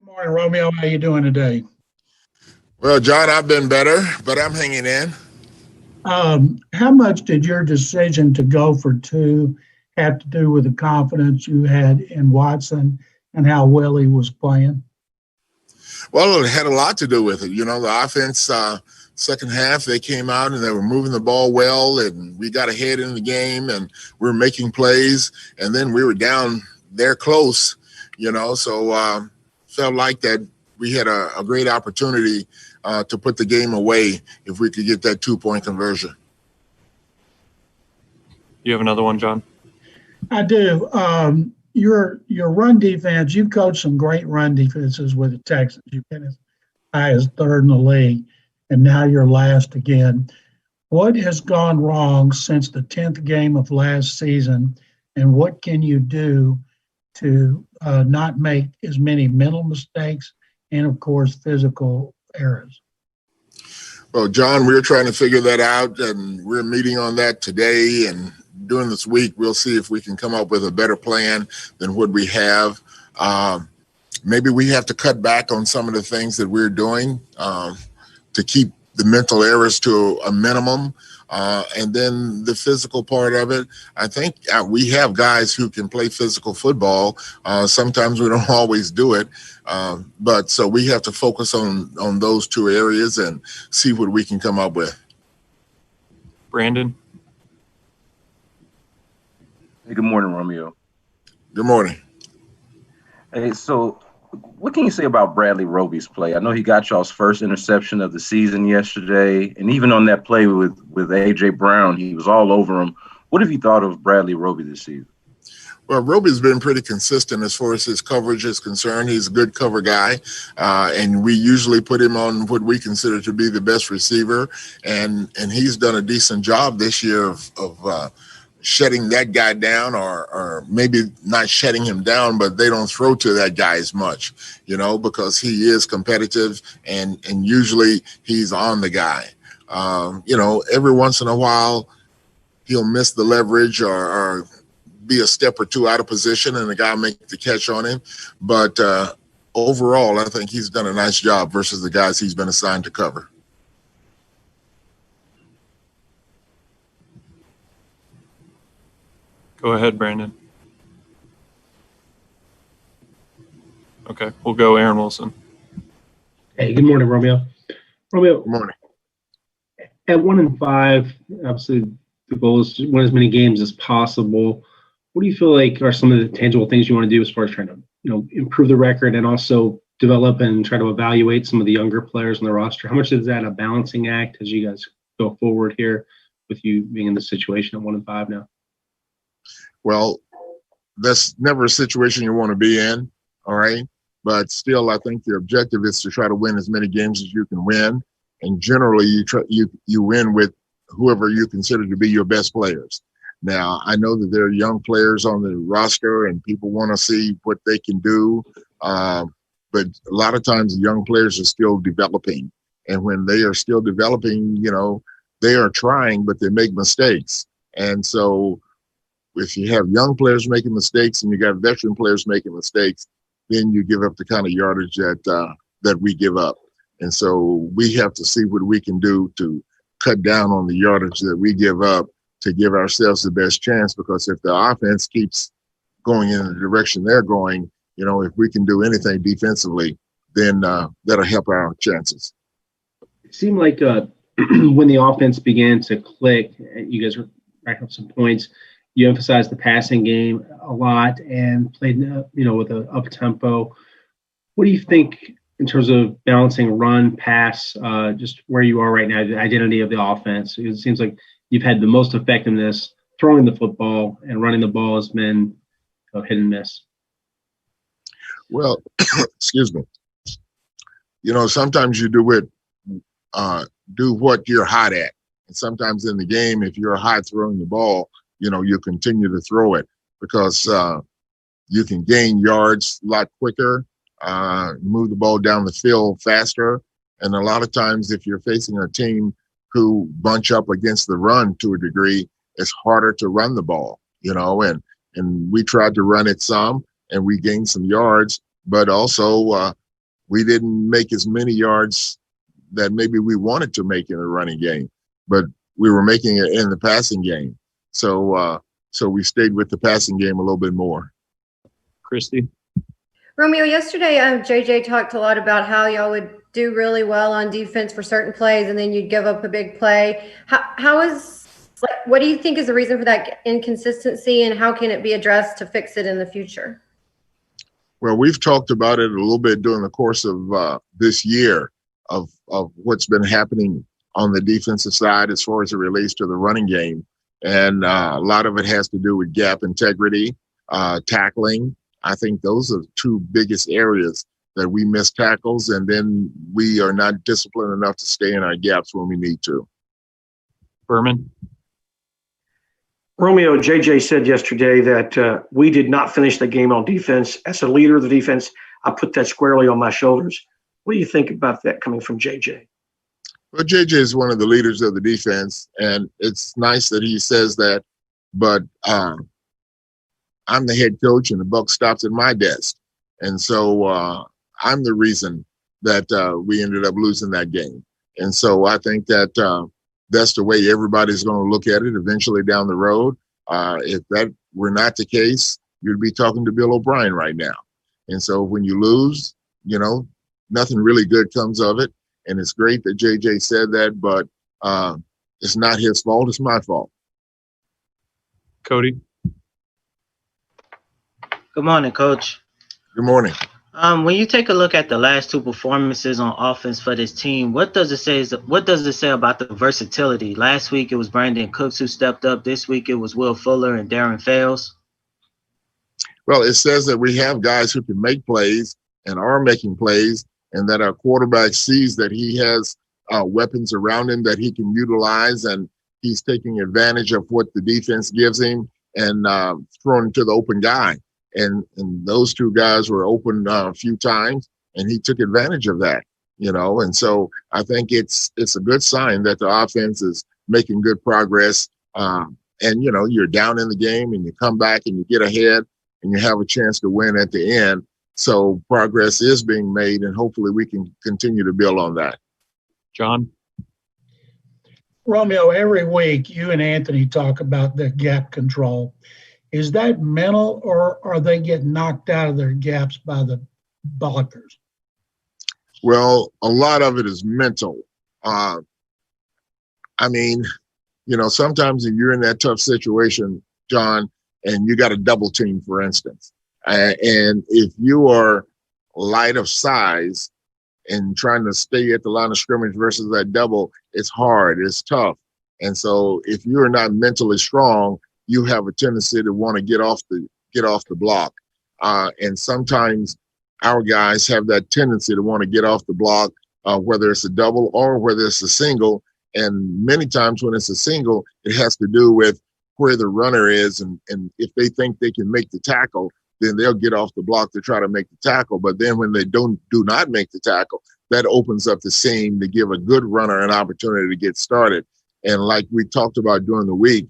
Morning, Romeo. How you doing today? Well, John, I've been better, but I'm hanging in. How much did your decision to go for two have to do with the confidence you had in Watson and how well he was playing? Well, it had a lot to do with it. The offense, second half, they came out and they were moving the ball well, and we got ahead in the game, and we were making plays, and then we were down there close, so felt like that we had a great opportunity to put the game away if we could get that 2-point conversion. You have another one, John? I do. Your run defense, you've coached some great run defenses with the Texans. You've been as high as third in the league, and now you're last again. What has gone wrong since the 10th game of last season, and what can you do to not make as many mental mistakes and, of course, physical errors? Well, John, we're trying to figure that out, and we're meeting on that today. And during this week, we'll see if we can come up with a better plan than what we have. Maybe we have to cut back on some of the things that we're doing to keep the mental errors to a minimum. And then the physical part of it, I think we have guys who can play physical football. Sometimes we don't always do it. But so we have to focus on those two areas and see what we can come up with. Brandon? Hey, good morning, Romeo. Good morning. Hey, so what can you say about Bradley Roby's play? I know he got y'all's first interception of the season yesterday, and even on that play with A.J. Brown, he was all over him. What have you thought of Bradley Roby this season? Well, Roby's been pretty consistent as far as his coverage is concerned. He's a good cover guy, and we usually put him on what we consider to be the best receiver, and he's done a decent job this year of shutting that guy down, or maybe not shutting him down, but they don't throw to that guy as much, because he is competitive and usually he's on the guy. Every once in a while he'll miss the leverage or be a step or two out of position and the guy make the catch on him. But overall, I think he's done a nice job versus the guys he's been assigned to cover. Go ahead, Brandon. Okay, we'll go Aaron Wilson. Hey, good morning, Romeo. Romeo, Good morning. at 1-5, obviously the goal is to win as many games as possible. What do you feel like are some of the tangible things you want to do as far as trying to, improve the record and also develop and try to evaluate some of the younger players on the roster? How much is that a balancing act as you guys go forward here with you being in this situation at 1-5 now? Well, that's never a situation you want to be in, all right? But still, I think the objective is to try to win as many games as you can win. And generally, you win with whoever you consider to be your best players. Now, I know that there are young players on the roster and people want to see what they can do. But a lot of times the young players are still developing. And when they are still developing, they are trying, but they make mistakes. And so if you have young players making mistakes and you got veteran players making mistakes, then you give up the kind of yardage that we give up. And so we have to see what we can do to cut down on the yardage that we give up to give ourselves the best chance, because if the offense keeps going in the direction they're going, if we can do anything defensively, then that'll help our chances. It seemed like when the offense began to click, you guys were racking up some points. You emphasized the passing game a lot and played, with an up tempo. What do you think in terms of balancing run, pass, just where you are right now, the identity of the offense? It seems like you've had the most effectiveness throwing the football, and running the ball has been hit and miss. Well, excuse me. Sometimes you do what you're hot at. And sometimes in the game, if you're hot throwing the ball, you continue to throw it because you can gain yards a lot quicker, move the ball down the field faster. And a lot of times if you're facing a team who bunch up against the run to a degree, it's harder to run the ball, and we tried to run it some and we gained some yards, but also we didn't make as many yards that maybe we wanted to make in the running game, but we were making it in the passing game. So we stayed with the passing game a little bit more. Christy? Romeo, yesterday JJ talked a lot about how y'all would do really well on defense for certain plays and then you'd give up a big play. What do you think is the reason for that inconsistency, and how can it be addressed to fix it in the future? Well, we've talked about it a little bit during the course of this year of what's been happening on the defensive side as far as it relates to the running game. And a lot of it has to do with gap integrity, tackling. I think those are the two biggest areas that we miss tackles, and then we are not disciplined enough to stay in our gaps when we need to. Berman? Romeo, JJ said yesterday that we did not finish the game on defense. As a leader of the defense, I put that squarely on my shoulders. What do you think about that coming from JJ? Well, JJ is one of the leaders of the defense, and it's nice that he says that, but I'm the head coach and the buck stops at my desk. And so I'm the reason that we ended up losing that game. And so I think that that's the way everybody's going to look at it eventually down the road. If that were not the case, you'd be talking to Bill O'Brien right now. And so when you lose, nothing really good comes of it. And it's great that JJ said that, but it's not his fault. It's my fault. Cody? Good morning, Coach. Good morning. When you take a look at the last two performances on offense for this team, what does it say about the versatility? Last week it was Brandon Cooks who stepped up. This week it was Will Fuller and Darren Fells. Well, it says that we have guys who can make plays and are making plays, and that our quarterback sees that he has weapons around him that he can utilize, and he's taking advantage of what the defense gives him and throwing to the open guy. And those two guys were open a few times, and he took advantage of that, And so I think it's a good sign that the offense is making good progress. And, you're down in the game and you come back and you get ahead and you have a chance to win at the end. So progress is being made, and hopefully we can continue to build on that. John? Romeo, every week you and Anthony talk about the gap control. Is that mental, or are they getting knocked out of their gaps by the blockers? Well, a lot of it is mental. Sometimes if you're in that tough situation, John, and you got a double team, for instance, and if you are light of size and trying to stay at the line of scrimmage versus that double, it's hard, it's tough. And so if you're not mentally strong, you have a tendency to want to get off the block. And sometimes our guys have that tendency to want to get off the block, whether it's a double or whether it's a single. And many times when it's a single, it has to do with where the runner is. And if they think they can make the tackle, then they'll get off the block to try to make the tackle. But then when they do not make the tackle, that opens up the seam to give a good runner an opportunity to get started. And like we talked about during the week,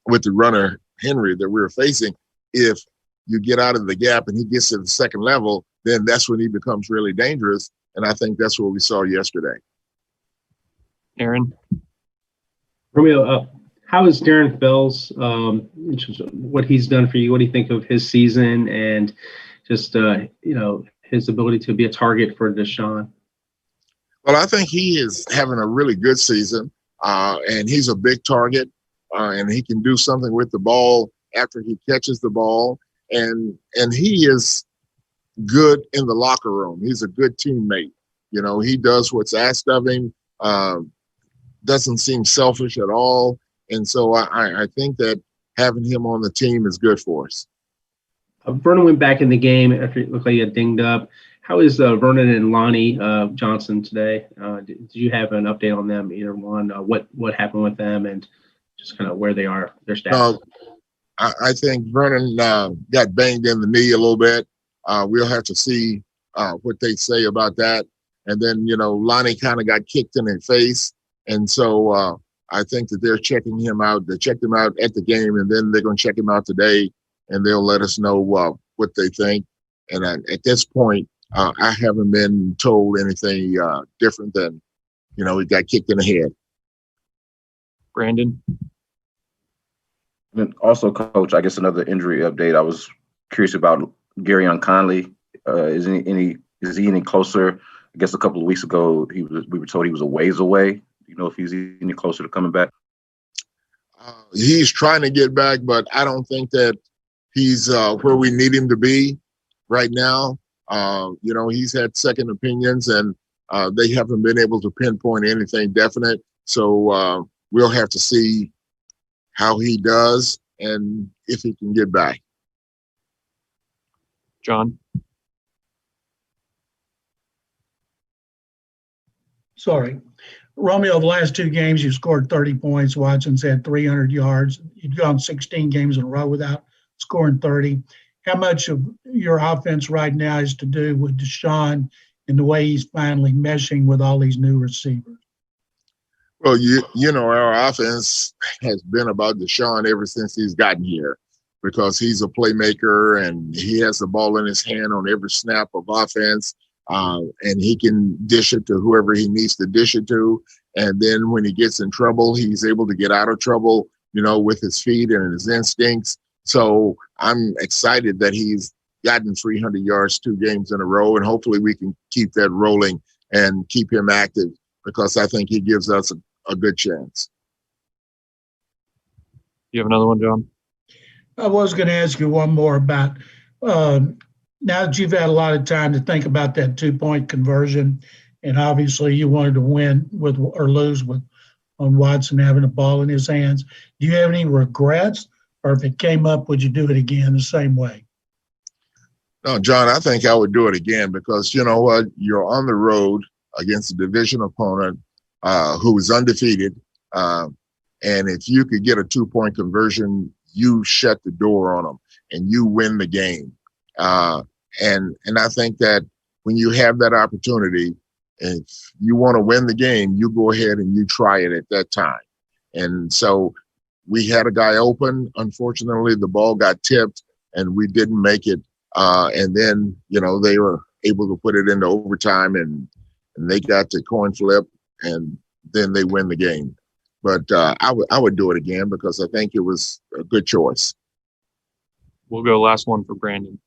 with the runner Henry that we were facing, if you get out of the gap and he gets to the second level, then that's when he becomes really dangerous. And I think that's what we saw yesterday. Aaron? Romeo, how is Darren Fells, what he's done for you? What do you think of his season and just, his ability to be a target for Deshaun? Well, I think he is having a really good season, and he's a big target, and he can do something with the ball after he catches the ball. And he is good in the locker room. He's a good teammate. He does what's asked of him, doesn't seem selfish at all. And so I think that having him on the team is good for us. Vernon went back in the game after it looked like he had dinged up. How is Vernon and Lonnie Johnson today? Did you have an update on them, either one? What happened with them and just kind of where they are, their status? I think Vernon got banged in the knee a little bit. We'll have to see what they say about that. And then, Lonnie kind of got kicked in the face. And so I think that they're checking him out. They checked him out at the game, and then they're going to check him out today, and they'll let us know what they think. And at this point, I haven't been told anything different than, he got kicked in the head. Brandon? And also, Coach, I guess another injury update. I was curious about Garyon Conley. Is he any closer? I guess a couple of weeks ago we were told he was a ways away. Do you know if he's any closer to coming back? He's trying to get back, but I don't think that he's where we need him to be right now. He's had second opinions, and they haven't been able to pinpoint anything definite. So we'll have to see how he does and if he can get back. John? Sorry. Romeo, the last two games, you scored 30 points. Watson's had 300 yards. You've gone 16 games in a row without scoring 30. How much of your offense right now is to do with Deshaun and the way he's finally meshing with all these new receivers? Well, our offense has been about Deshaun ever since he's gotten here, because he's a playmaker and he has the ball in his hand on every snap of offense. And he can dish it to whoever he needs to dish it to. And then when he gets in trouble, he's able to get out of trouble, with his feet and his instincts. So I'm excited that he's gotten 300 yards 2 games in a row, and hopefully we can keep that rolling and keep him active, because I think he gives us a good chance. You have another one, John? I was going to ask you one more about now that you've had a lot of time to think about that 2-point conversion, and obviously you wanted to win with or lose with on Watson having a ball in his hands. Do you have any regrets, or if it came up, would you do it again the same way? No, John, I think I would do it again, because you know what? You're on the road against a division opponent who is undefeated. And if you could get a 2-point conversion, you shut the door on them and you win the game. And I think that when you have that opportunity, if you want to win the game, you go ahead and you try it at that time. And so we had a guy open. Unfortunately, the ball got tipped and we didn't make it. And then, they were able to put it into overtime and they got the coin flip and then they win the game. But I would do it again, because I think it was a good choice. We'll go last one for Brandon.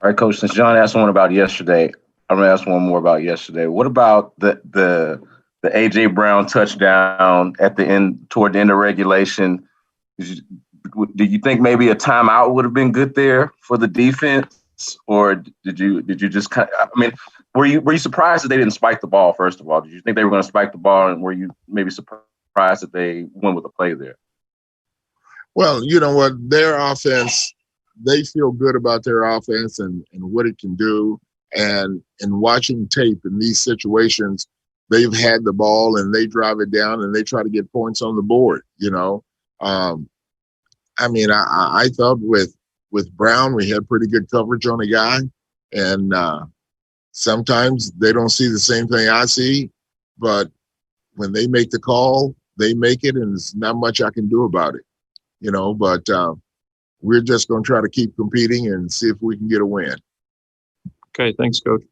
All right, Coach, since John asked one about yesterday, I'm going to ask one more about yesterday. What about the A.J. Brown touchdown at the end, toward the end of regulation? Do you think maybe a timeout would have been good there for the defense, or did you just kind of? I mean, were you surprised that they didn't spike the ball? First of all, did you think they were going to spike the ball, and were you maybe surprised that they went with a play there? Well, you know what, their offense, they feel good about their offense and what it can do. And in watching tape in these situations, they've had the ball and they drive it down and they try to get points on the board. I thought with Brown, we had pretty good coverage on the guy. And sometimes they don't see the same thing I see. But when they make the call, they make it, and there's not much I can do about it. But we're just going to try to keep competing and see if we can get a win. Okay, thanks, Coach.